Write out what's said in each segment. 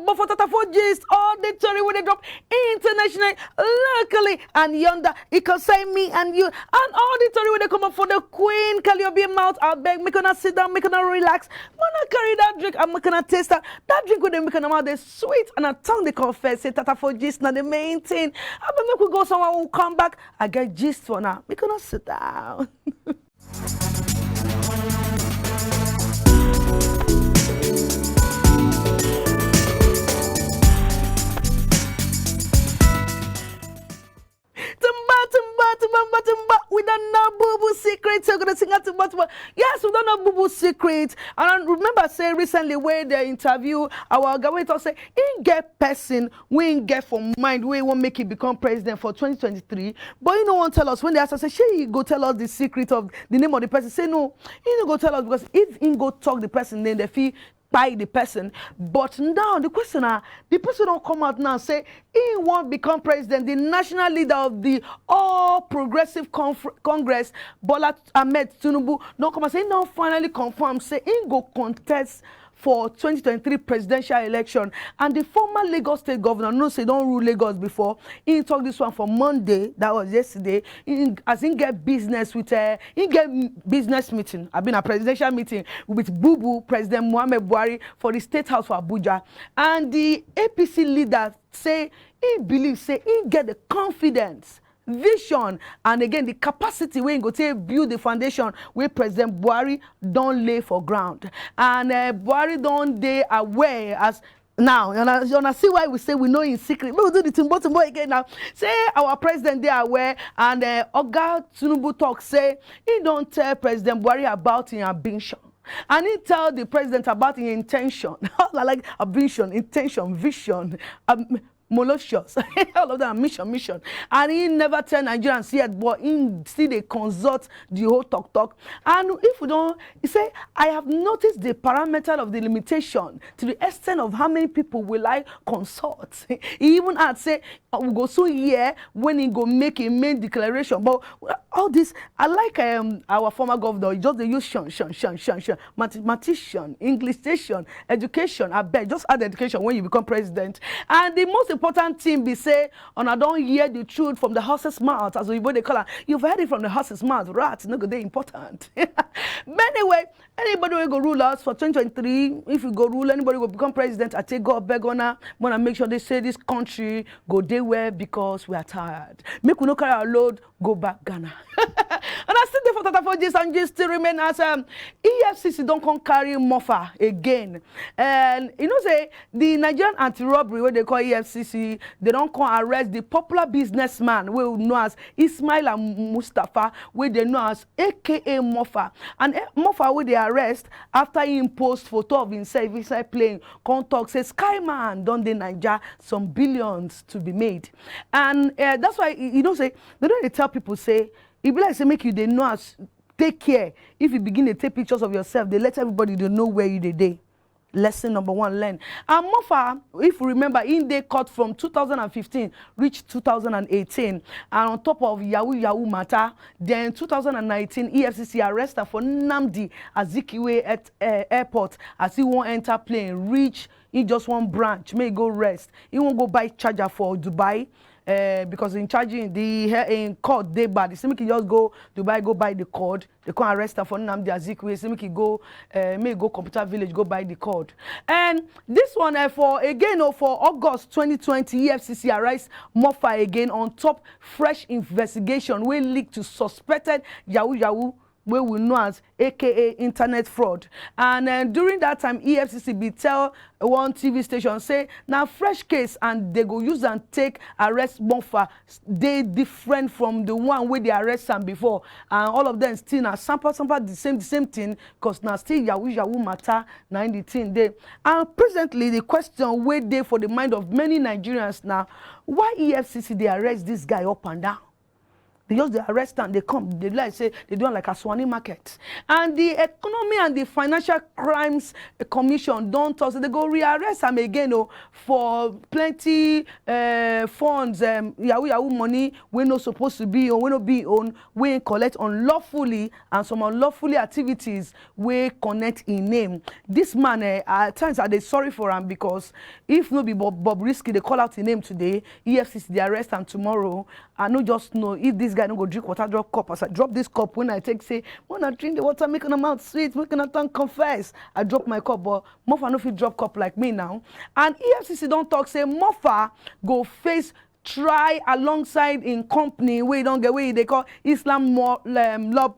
But for Tatafo gist, all the story when they drop internationally, locally, and yonder, it can say me and you, and all the story when they come up for the Queen, Calliope mouth, I'll beg, make her sit down, make her relax, man, carry that drink, I'm gonna taste that drink with them, make her mouth, they sweet, and I tongue they confess, say Tatafo gist, now the main thing. I bet make we go somewhere, we'll come back, I get gist for now, make her sit down. Tumba, we don't know boo-boo secrets. We're going to sing out tumba. Yes, we don't know boo-boo secrets. And I remember saying recently where they interview our government say, in get person, we ain't get for mind, we won't make it become president for 2023. But you know one tell us, when they ask us, say, she go tell us the secret of the name of the person. Say, no, you don't go tell us, because if you go talk the person, then they feel by the person. But now the question the person don't come out now and say he won't become president. The national leader of the All Progressive Congress, Bola Ahmed Tinubu, don't come and say no, finally confirm, say he go contest for 2023 presidential election. And the former Lagos State governor, no say don't rule Lagos before, he talked this one for Monday, that was yesterday, as he get business with he get business meeting, I've been a presidential meeting with Bubu, President Muhammad Buhari, for the State House for Abuja. And the APC leader say he believes, say he get the confidence, vision, and again the capacity where you go to build the foundation where President Buhari don't lay for ground. And Buhari don't they aware as now, you see why we say we know in secret. We'll do the Timbo again now. Say our president they are aware, and Oga Tinubu talk say he don't tell President Buhari about his ambition. And he tell the president about his intention. Like ambition, intention, vision, malicious, all of them mission. And he never tell Nigerians yet, but he still they consult the whole talk. And if we don't, he say, I have noticed the parameter of the limitation to the extent of how many people will I consult. He even had say, we go so here when he go make a main declaration. But all this, I like our former governor, just the use shun, mathematician, English station, education. I bet just add education when you become president. And the most important thing be say, and I don't hear the truth from the horse's mouth, as we they call it. You've heard it from the horse's mouth, rats, no good, they important. But anyway, anybody will go rule us for 2023. If you go rule, anybody will become president. I take God beg on her. Wanna make sure they say this country go day well because we are tired. Make we no carry our load, go back Ghana. And I still there for Tatafo and just still remain as EFCC don't come carry Mofa again. And you know say the Nigerian anti-robbery, what they call EFCC, they don't come arrest the popular businessman we know as Ismail and Mustafa, where they know as AKA Mofa. And Mofa where they arrest after he imposed photo of himself inside plane, come talk say Skyman don't they Niger some billions to be made. And that's why you know say they don't tell people say it be like say make you they know as take care. If you begin to take pictures of yourself, they let everybody they know where you dey. Lesson number 1 learn. And Mofa, if you remember, in they cut from 2015 reached 2018, and on top of Yahoo matter, then 2019 EFCC arrested for Nnamdi Azikiwe at airport as he won't enter plane, reach in just one branch, may go rest. He won't go buy charger for Dubai. Because in charging in court they bad. They make just go Dubai, go buy the cord. They can't arrest her for Nnamdi Azikiwe. They make it go may go Computer Village, go buy the cord. And this one for August 2020, EFCC arrests Mofa again on top fresh investigation will lead to suspected Yahoo where we know as AKA internet fraud. And during that time, EFCC be tell one TV station say now fresh case and they go use and take arrest Mofa. They different from the one where they arrest them before, and all of them still now sample the same thing because now still Yahoo matter now in the thing they. And presently the question where they for the mind of many Nigerians now, why EFCC they arrest this guy up and down? They just they arrest and they come. They like say they do like a Swani market. And the Economy and the Financial Crimes Commission don't talk. So they go rearrest them again for plenty funds, Yahoo money we not supposed to be on, we not be on, we collect unlawfully, and some unlawfully activities we connect in name. This man at times are they sorry for him, because if no be Bob Risky, they call out his name today, EFCC they arrest him tomorrow. I no just know if this guy no go drink water, drop cup. As I drop this cup, when I take say, when I drink the water, making them mouth sweet, making a tongue confess. I drop my cup, but Mofa no fit drop cup like me now. And EFCC don't talk say Mofa go face try alongside in company we don't get way they call Islam Lob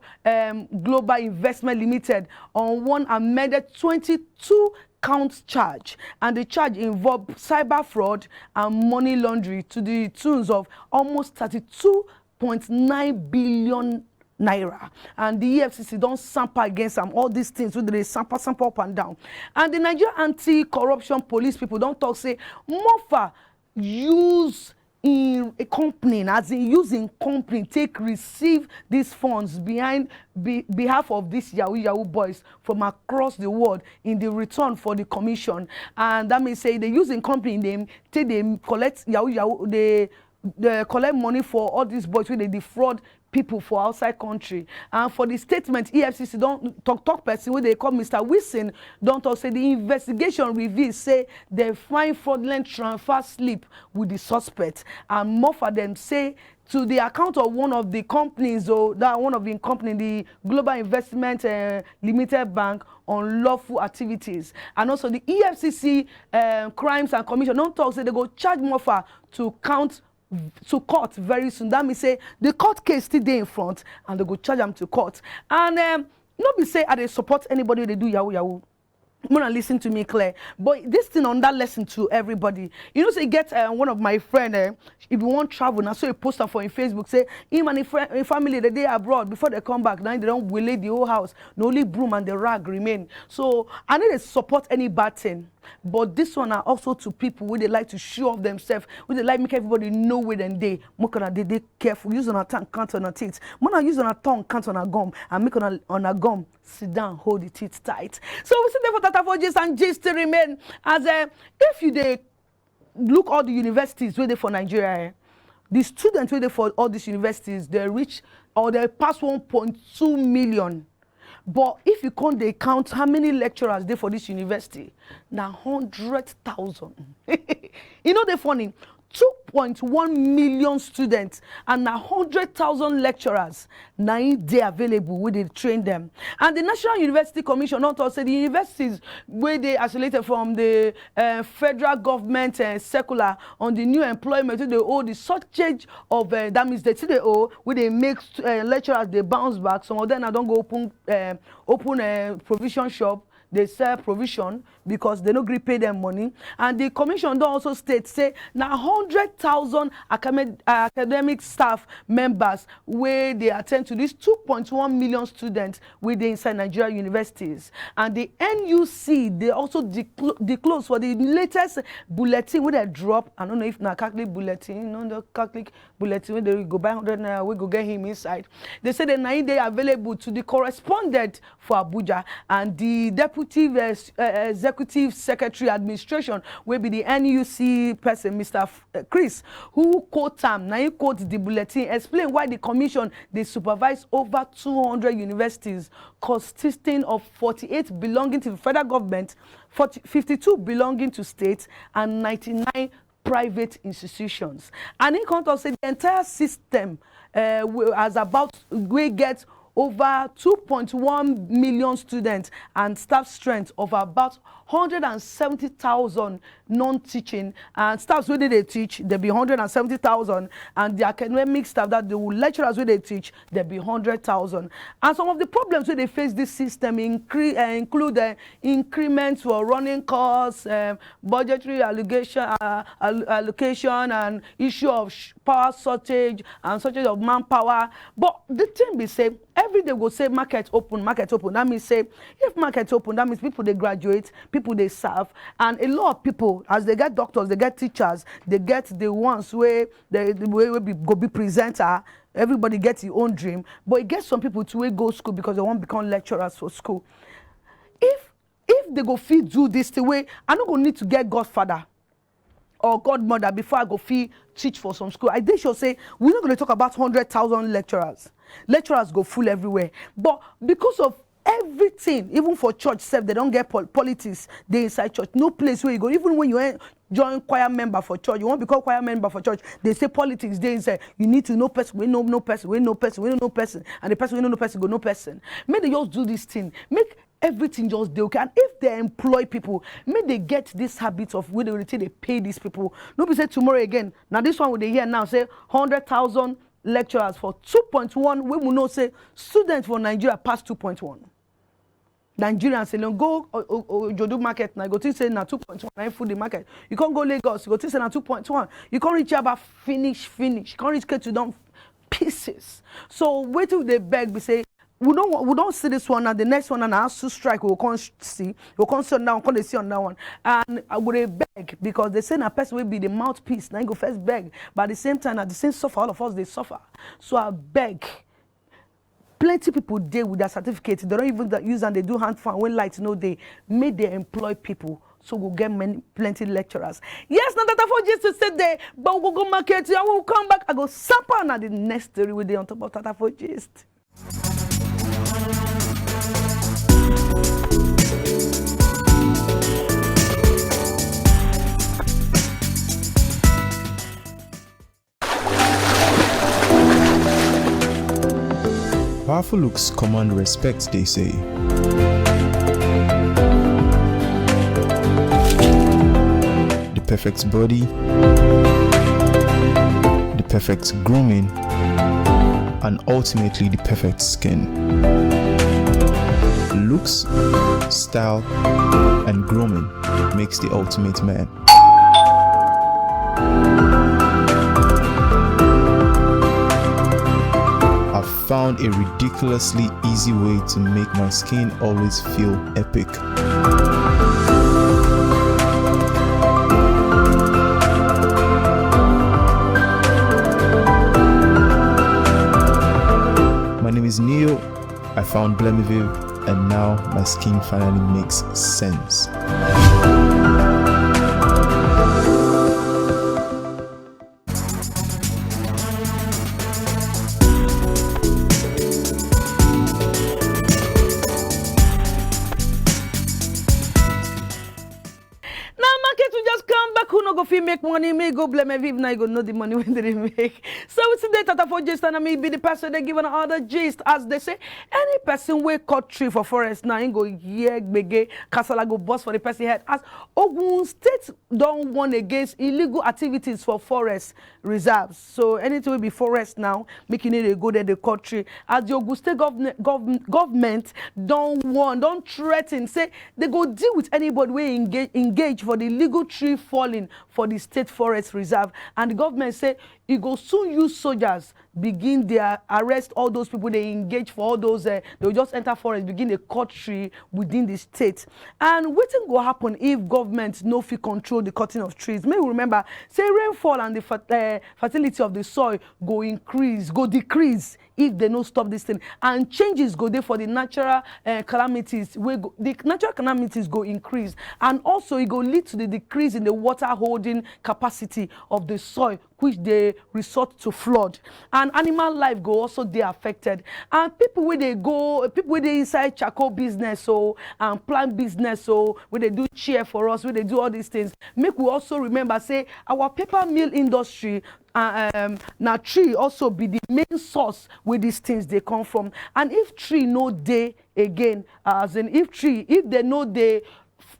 Global Investment Limited on one amended 22 count charge, and the charge involved cyber fraud and money laundering to the tunes of almost 32.9 billion naira. And the EFCC don't sample against them all these things, so they sample up and down. And the Nigerian anti-corruption police people don't talk say Mofa use in a company, as in using company, receive these funds behalf of these Yahoo boys from across the world in the return for the commission. And that means say they using company name, take they collect Yahoo, they collect money for all these boys when they defraud people for outside country. And for the statement, EFCC don't talk person when they call Mr. Wilson don't talk say the investigation reveals say they find fraudulent transfer slip with the suspect, and more for them say to the account of one of the companies, or that one of the company, the Global Investment Limited Bank, on lawful activities. And also the EFCC Crimes and Commission don't talk say they go charge Mofa to court very soon. That means say the court case still there in front, and they go charge them to court. And not be say I they support anybody they do Yahoo. Wanna listen to me clear, but this thing on that lesson to everybody. You know, say get one of my friend if you want travel, now so a poster for in Facebook say him and a family the day abroad before they come back now they don't will the whole house, no only broom and the rag remain. So I need to support any bad thing. But this one are also to people where they like to show off themselves, where they like make everybody know where they they careful, use on a tongue, count on a teeth. When use on a tongue, count on a gum, and make on a gum, sit down, hold the teeth tight. So we sit there for Tata for gist and gist to remain as if you they look all the universities where they for Nigeria, the students where they for all these universities, they reach or they pass 1.2 million. But if you can't they count how many lecturers there for this university, now 100,000. You know the funny, 2.1 million students and 100,000 lecturers now they available where they train them. And the National University Commission not also say the universities where they isolated from the federal government circular on the new employment, they owe the shortage of that means they owe where they make lecturers they bounce back. Some of them I don't go open a provision shop. They sell provision because they no agree pay them money. And the commission don't also state say now 100,000 academic staff members where they attend to these 2.1 million students where they inside Nigerian universities. And the NUC they also disclose for the latest bulletin where they drop. I don't know if na Catholic bulletin, you know the Catholic bulletin where they go buy 100 naira, we go get him inside. They say the 9 day available to the correspondent for Abuja, and the deputy executive secretary administration will be the NUC person, Mr. Chris, who quote now he quote the bulletin, explain why the commission they supervise over 200 universities consisting of 48 belonging to the federal government, 52 belonging to states, and 99 private institutions. And in context, the entire system as about we get over 2.1 million students and staff strength of about 170,000 non-teaching, and staffs where they teach there be 170,000, and the academic staff that the lecturers where they teach there be 100,000. And some of the problems where they face this system include increments for running costs, budgetary allocation, and issue of power shortage and shortage of manpower. But the thing be say every day we say market open. That means say if market open, that means people they graduate, people people they serve, and a lot of people, as they get doctors, they get teachers, they get the ones where they go be presenter. Everybody gets their own dream, but it gets some people to go school because they want to become lecturers for school. If they go feel do this the way, I don't go need to get godfather or godmother before I go feel teach for some school. I think she'll say we're not going to talk about 100,000 lecturers. Lecturers go full everywhere, but because of everything, even for church self, they don't get politics. They inside church, no place where you go. Even when you join choir member for church, you want to become choir member for church, they say politics. They say you need to know person, we know no person, we know person, we know no person, and the person we know no person go no person. May they just do this thing, make everything just do okay. And if they employ people, may they get this habit of where they pay these people. Nobody say tomorrow again. Now this one with they hear now say 100,000 lecturers for 2.1. We will know say students for Nigeria pass 2.1. Nigerians say no go Jodo market now. You go to say na 2.1 na food the market. You can't go Lagos. You go to say na 2.1. You can't reach about finish. You can't reach to down pieces. So wait till they beg. We say we don't see this one, and the next one and our strike we'll come see. We'll come see on that one. Come see on that one. And I would beg because they say a person will be the mouthpiece. Now you go first beg, but at the same time, at the same suffer, all of us they suffer. So I beg. Plenty people deal with their certificate. They don't even use and they do hand fan when lights no day. May they employ people so we'll get plenty lecturers. Yes, not that for just to sit there, but we'll go market. I will come back. I go supper and the next story with the on top of Tata for gist. Powerful looks command respect, they say. The perfect body, the perfect grooming, and ultimately the perfect skin. Looks, style, and grooming makes the ultimate man. Found a ridiculously easy way to make my skin always feel epic. My name is Neo. I found Blemiviv, and now my skin finally makes sense. Make money, me go blame every now you go know the money when they make. So it's today Tata for gist and I may be the person they give an other gist. As they say, any person will cut tree for forest now ain't go bege casala go bust for the person head. As Ogun State don't want against illegal activities for forest reserves. So anything will be forest now, making it a go there the cut tree. As the Ogun State government don't threaten, say they go deal with anybody we engage for the illegal tree falling for the state forest reserve, and the government say it go soon use soldiers begin their arrest all those people they engage for all those they will just enter forest begin the cut tree within the state. And what thing will happen if government no fit control the cutting of trees? May we remember say rainfall and the fertility of the soil go decrease if they no stop this thing, and changes go there for the natural calamities. The natural calamities go increase, and also it go lead to the decrease in the water holding capacity of the soil, which they resort to flood, and animal life go also they affected. And people where they inside charcoal business and plant business where they do chair for us, where they do all these things, make we also remember say our paper mill industry now tree also be the main source where these things they come from. And if tree no day again, as in if they know they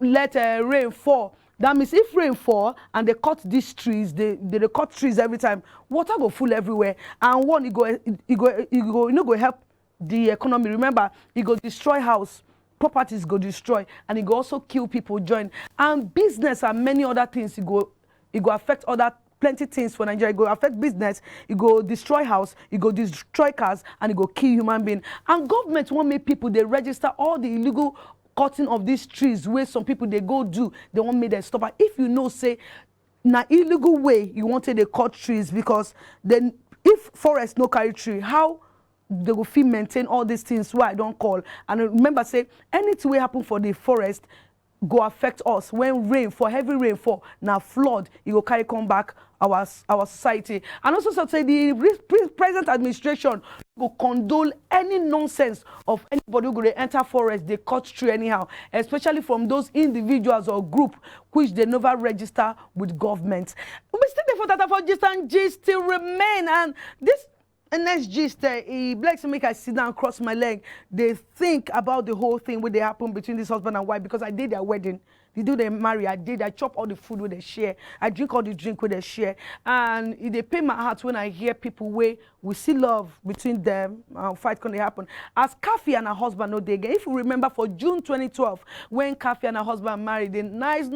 let rain fall, that means if rain fall and they cut these trees, they cut trees every time, water go full everywhere. And one, it go help the economy. Remember, it go destroy house, properties go destroy, and it go also kill people join. And business and many other things, it go affect other plenty things for Nigeria. It go affect business, it go destroy house, it go destroy cars, and it go kill human being. And government won't make people they register all the illegal cutting of these trees where some people they go do, they won't make them stop. If you know, say, na illegal way you wanted to cut trees, because then if forest no carry tree, how they will feel maintain all these things why I don't call. And remember, say anything will happen for the forest go affect us when rain for heavy rainfall now flood it will carry come back our society. And also so say the present administration will condole any nonsense of anybody who go to enter forest they cut tree anyhow, especially from those individuals or group which they never register with government. We still dey for data for gist and gist still remain, and this next gist he blacks make I sit down cross my leg. They think about the whole thing where they happen between this husband and wife, because I did their wedding. They do they marry, I chop all the food with they share, I drink all the drink with they share, and they pay my heart when I hear people where we see love between them, fight can happen. As Kaffy and her husband no day again. If you remember for June 2012, when Kaffy and her husband married, the nice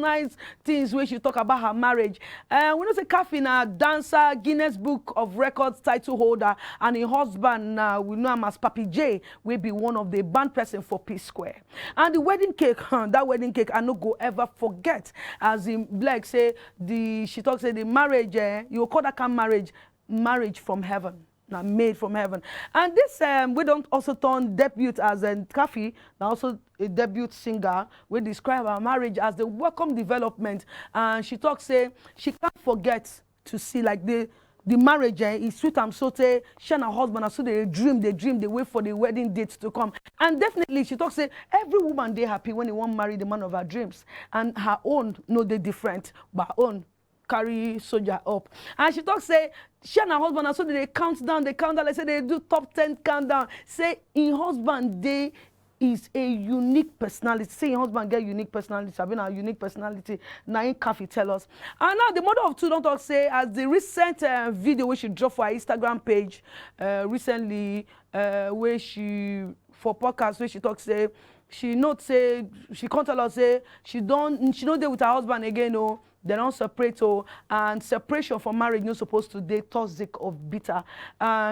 things where she talk about her marriage. We know say Kaffy na dancer, Guinness Book of Records title holder, and her husband we know him as Papi J, will be one of the band person for P Square. And the wedding cake, that wedding cake I no go ever forget. As in Black say she talks say the marriage, you call that kind of marriage from heaven. Now made from heaven. And this we don't also turn debut as Kaffy, now also a debut singer. We describe our marriage as the welcome development. And she talks say she can't forget to see like the marriage is sweet and so she and her husband and so they dream, they wait for the wedding date to come. And definitely she talks say every woman they happy when they want to marry the man of her dreams. And her own no they different, but her own carry soldier up. And she talks say she and her husband and so they count down, like say they do top 10 countdown. Say in husband they is a unique personality. Say your husband get unique personality, having a unique personality. Now in Kaffy tell us. And now the mother of two don't talk say as the recent video which she dropped for her Instagram page recently, where she for podcast where she talks say she not say she can't tell us say she don't there with her husband again. No, they don't separate, and separation from marriage not supposed to be toxic or bitter.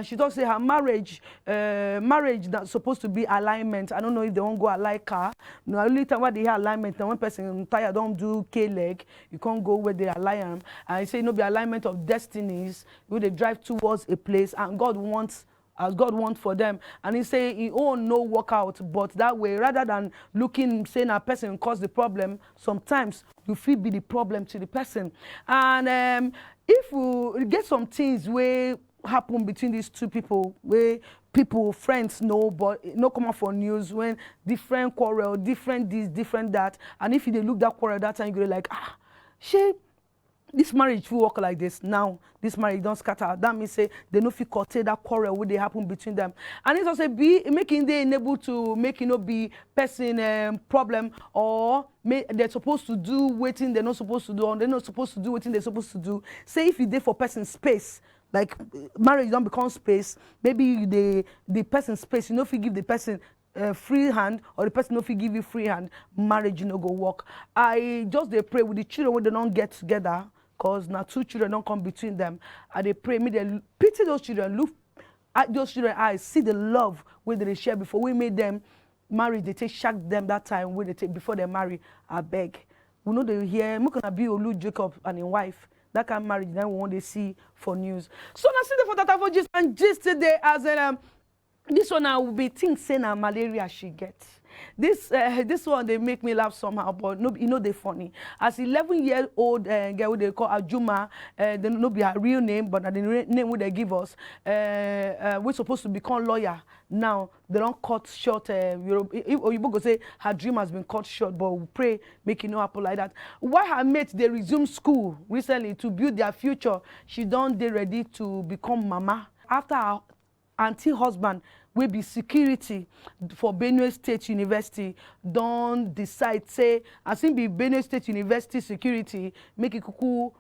She talks say her marriage that's supposed to be alignment. I don't know if they won't go like her. No, only time where they hear alignment, and one person tired don't do K-leg, you can't go where they align. And I say no be alignment of destinies, where they drive towards a place, and God wants as God wants for them. And he say he own no work out, but that way rather than looking saying a person cause the problem, sometimes you feel be the problem to the person. And if we get some things where happen between these two people where people friends know but no come out for news when different quarrel, different this, different that, and if they look that quarrel that time you go like this marriage will work like this. Now this marriage don't scatter. That means say they no fit curtail that quarrel will they happen between them. And it's also be making they enable to make it not be person problem, or they're supposed to do waiting they're not supposed to do, or they're not supposed to do waiting they're supposed to do. Say if you did for person space, like marriage don't become space, maybe the person space, you know if you give the person free hand, or the person if you give you free hand, marriage you know go work. I just they pray with the children when they don't get together, because now two children don't come between them. And they pray me they pity those children, look at those children eyes, see the love where they share before we made them marry. They take shack them that time where they take before they marry. I beg. We know they hear me gonna be Olu Jacob and his wife. That kind of marriage then we want to see for news. So now see the for that for gist and gist today as this one I will be think saying malaria she gets. This one they make me laugh somehow, but no, you know they funny. As 11-year-old girl they call Ajuma, they no be her real name, but the name what they give us. We're supposed to become lawyer. Now they don't cut short. Or you go say her dream has been cut short, but we pray make it no happen like that. While her mates they resume school recently to build their future, she don't they ready to become mama after her auntie husband will be security for Benue State University don't decide say as in be Benue State University security make it kuku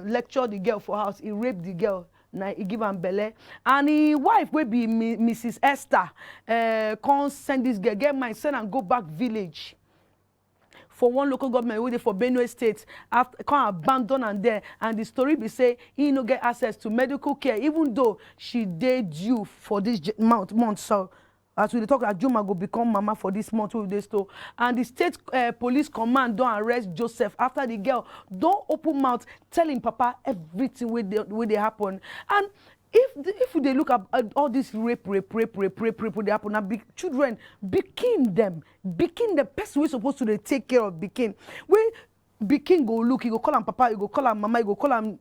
lecture the girl for house, he rape the girl. Now he give am belle, and his wife will be Mrs. Esther. Can't send this girl, get my son and go back village. For one local government wey dey for Benue State, after come abandon and there, and the story be say he no get access to medical care, even though she dey due for this month. So As we talk, Ajuma go become mama for this month wey dey store, and the state police command don arrest Joseph after the girl don open mouth tell him papa everything wey dey happen. And if they look at all this rape wey dey happen, na big children, pikin dem, person wey supposed to dey take care of pikin, wey pikin go look, he go call am papa, he go call am mama, he go call am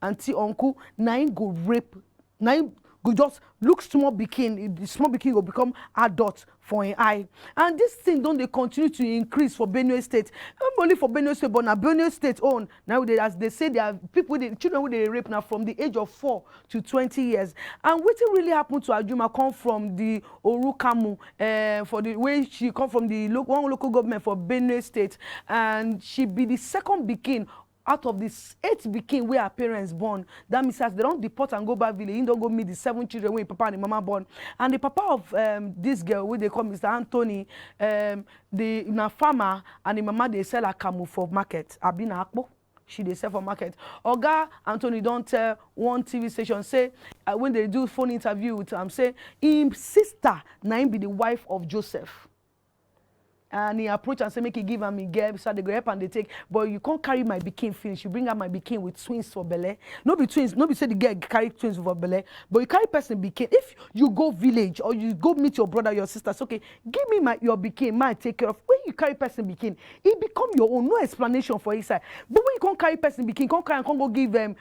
auntie, uncle, na him go rape, na him go just look small pikin, the small pikin go become adult for him eye. And this thing don dey continue to increase for Benue State. Not only for Benue State, but na Benue State own. Now as they say, there are people, children wey dey rape now from the age of 4 to 20 years. And wetin really happen to Ajuma come from the Orukamu, for the way she come from the one local government for Benue State, and she be the second pikin out of the 8 pikin wey her parents born. That means as they don't deport and go back village, he don't go meet the 7 children wey papa and the mama born. And the papa of this girl, wey they call Mr. Anthony, na farmer, and the mama they sell akamu for market. Abi na akpo, she they sell for market. Oga Anthony don't tell one TV station, say when they do phone interview with him, say him sister na him be the wife of Joseph. And he approach and say make he give am a girl, so they go help and they take. But you can't carry my pikin finish. You bring out my pikin with twins for belle. No be twins, no be say the girl carry twins for belle. But you carry person pikin. If you go village or you go meet your brother, your sister, okay, give me your pikin, man take care of. When you carry person pikin, it become your own. No explanation for inside. But when you can't carry person pikin, can't carry and can't go give them.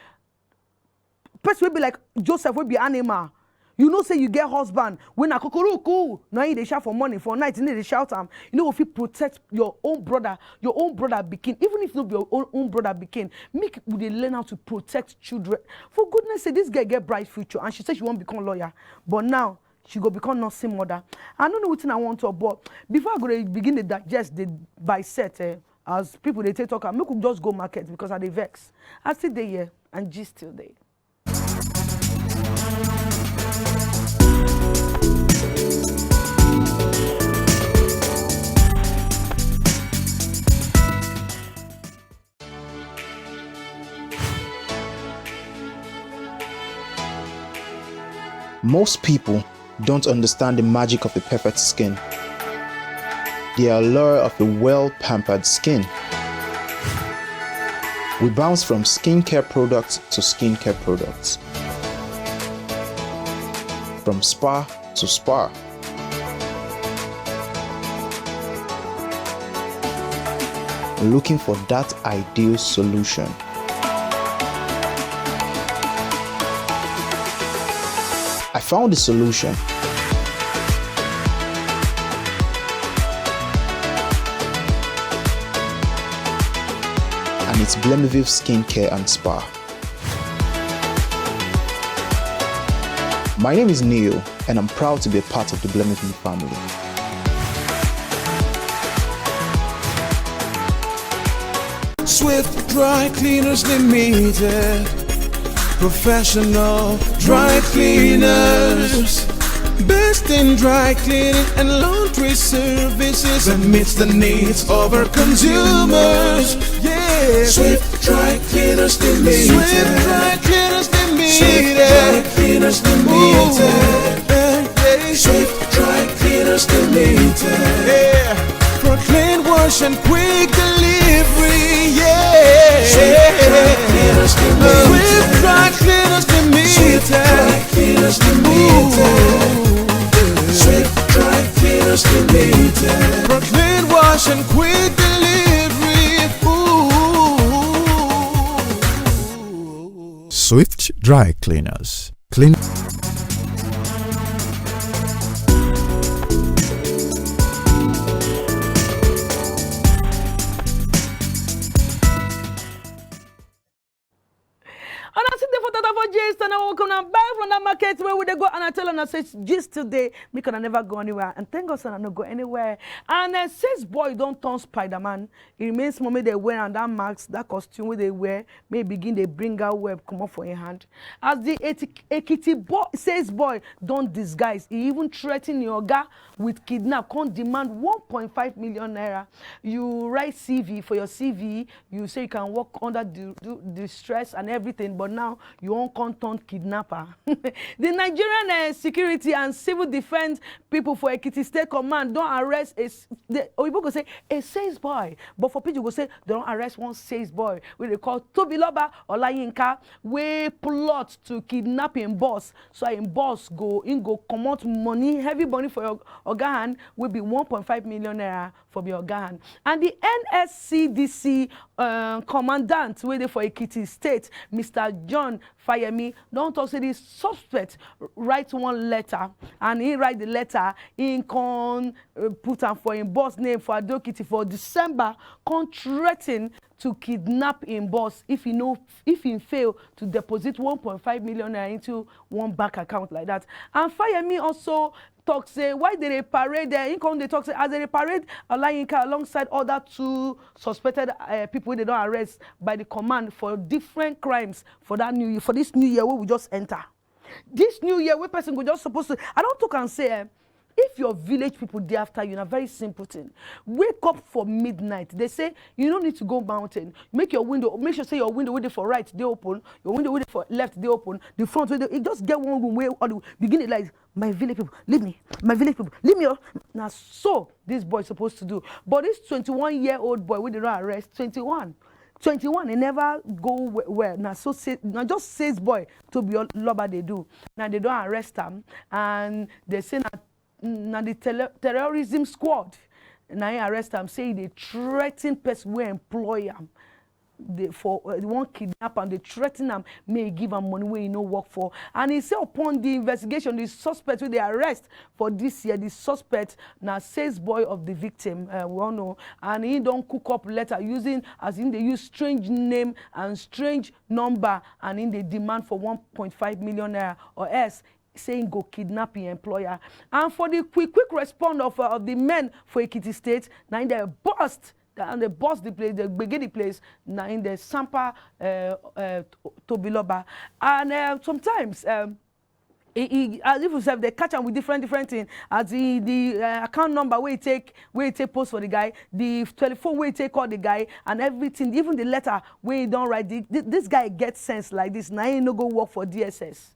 Person will be like Joseph will be animal. You know, say you get husband when a kokoroku, now they shout for money for night, and they shout you know, if you protect your own brother begin, even if not your own brother begin, make they learn how to protect children. For goodness sake, this girl get bright future, and she said she won't become lawyer, but now she go become nursing mother. I don't know what I want to, but before I go to begin to digest the bisect, as people they take talk, make we just go market because I dey vex. I still there here and G still there. Most people don't understand the magic of a perfect skin, the allure of a well-pampered skin. We bounce from skincare products to skincare products, from spa to spa. Looking for that ideal solution. I found the solution. And it's Blemiville Skincare and Spa. My name is Neil, and I'm proud to be a part of the Blemiville family. Swift Dry Cleaners Limited, professional dry cleaners, best in dry cleaning and laundry services that meets the needs of our consumers. Yeah, Swift Dry Cleaners Limited. Swift Dry Cleaners Limited. Swift Dry Cleaners Limited. Swift Dry Cleaners Limited. Yeah, for clean wash and quick delivery. Yeah, Swift Dry Cleaners Limited. Swift Dry Cleaners Limited. Swift Dry Cleaners Limited. Swift Dry Cleaners Limited. For clean wash and quick delivery. Ooh. Swift Dry Cleaners. Clean. And I see the photo for gist, and I walk on and buy from that market where would they go, and I tell them, I say, gist today, me can never go anywhere. And thank God, son, I not go anywhere. And says boy don't turn Spider-Man. It remains moment they wear and that mask, that costume where they wear, may begin they bring out web come up for your hand. As the Ekiti boy says boy don't disguise. He even threaten your guy with kidnap, can't demand 1.5 million naira. You write CV for your CV, you say you can work under the stress and everything, but now you won't turn kidnapper. The Nigerian security and civil defense people for Ekiti State Command don't arrest people go say a sales boy, but for people go say they don't arrest one sales boy. We they call Tobiloba Olayinka, we plot to kidnap him boss. So him boss go come out money, heavy money for your organ will be 1.5 million naira from your organ. And the NSCDC commandant waiting for Ekiti State, Mr. John Fayemi, don't talk say this suspect write one letter, and he write the letter in put am for him boss name for Adokiti for December, threaten to kidnap him boss if he fail to deposit 1.5 million naira into one bank account like that. And Fayemi also talk say why they parade there. They talk say as they parade Olayinka alongside other two suspected people they don't arrest by the command for different crimes for that new year, for this new year where we just enter. This new year where person go just supposed to. I don't talk and say if your village people day after you, a very simple thing. Wake up for midnight. They say you don't need to go mountain. Make your window. Make sure say your window waiting for right they open. Your window waiting for left they open. The front window. It just get one room where all the begin it like my village people leave me. My village people leave me. Now so this boy supposed to do. But this 21-year-old boy we did not arrest 21. He never go where now so say now just says boy to be lover they do. Now they don't arrest him and they say now the terrorism squad now he arrest him say they threaten person we employ him for one kidnap and they threaten him may give him money where he no work for. And he say upon the investigation the suspect who they arrest for this year, the suspect now says boy of the victim we all know, and he don't cook up letter using as in they use strange name and strange number, and in they demand for 1.5 million naira or else saying go kidnap the employer. And for the quick response of the men for Ekiti State, now in their bust and they bust the place, they begin the place now in the Sampa Tobiloba. And sometimes as if you say they catch them with different things, as the account number where you take post for the guy, the telephone where you take call the guy, and everything, even the letter where you don't write. This guy gets sense like this. Now he no go work for DSS.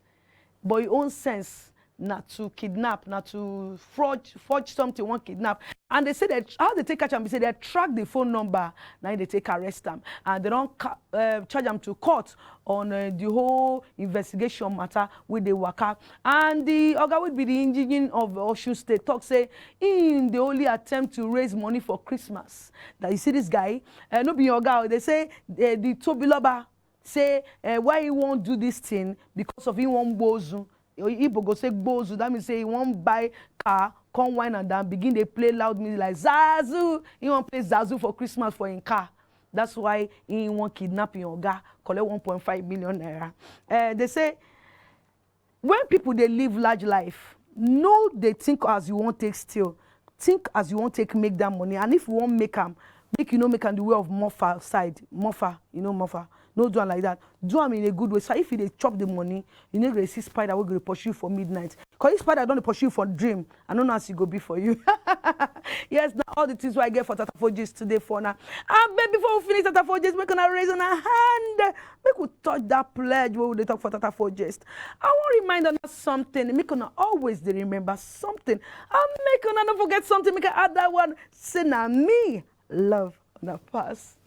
But your own sense not to kidnap, not to forge something, one kidnap. And they say that how they take catch them, they say they track the phone number, now they take arrest them. And they don't charge them to court on the whole investigation matter with the waka. And the Oga would be the engineer of Osun State talk say in the only attempt to raise money for Christmas. That you see this guy, no be Oga, they say the Tobiloba say why he won't do this thing because of he won't bozu. Igbo go say bozu, that means say he won't buy car, come wine and then begin they play loud music like Zazu. He won't play Zazu for Christmas for in car. That's why he won't kidnap your guy, collect 1.5 million naira. They say when people they live large life, no they think as you won't take steal, think as you won't take make that money, and if you won't make them, make you know make them the way of Muffa side, Muffa, you know Muffa. No do it like that. Do them in a good way. So if they chop the money, you need to see spider will go pursue you for midnight. Because if spider don't pursue you for dream, I don't know how she go be for you. Yes, now all the things I get for Tata Forges today for now. And baby, before we finish Tata Forges, we're gonna raise on our hand. Make we touch that pledge where we talk for Tata Forges. I want to remind us something. Make us always remember something. And make us not forget something. Make us add that one. Say now me love on the past.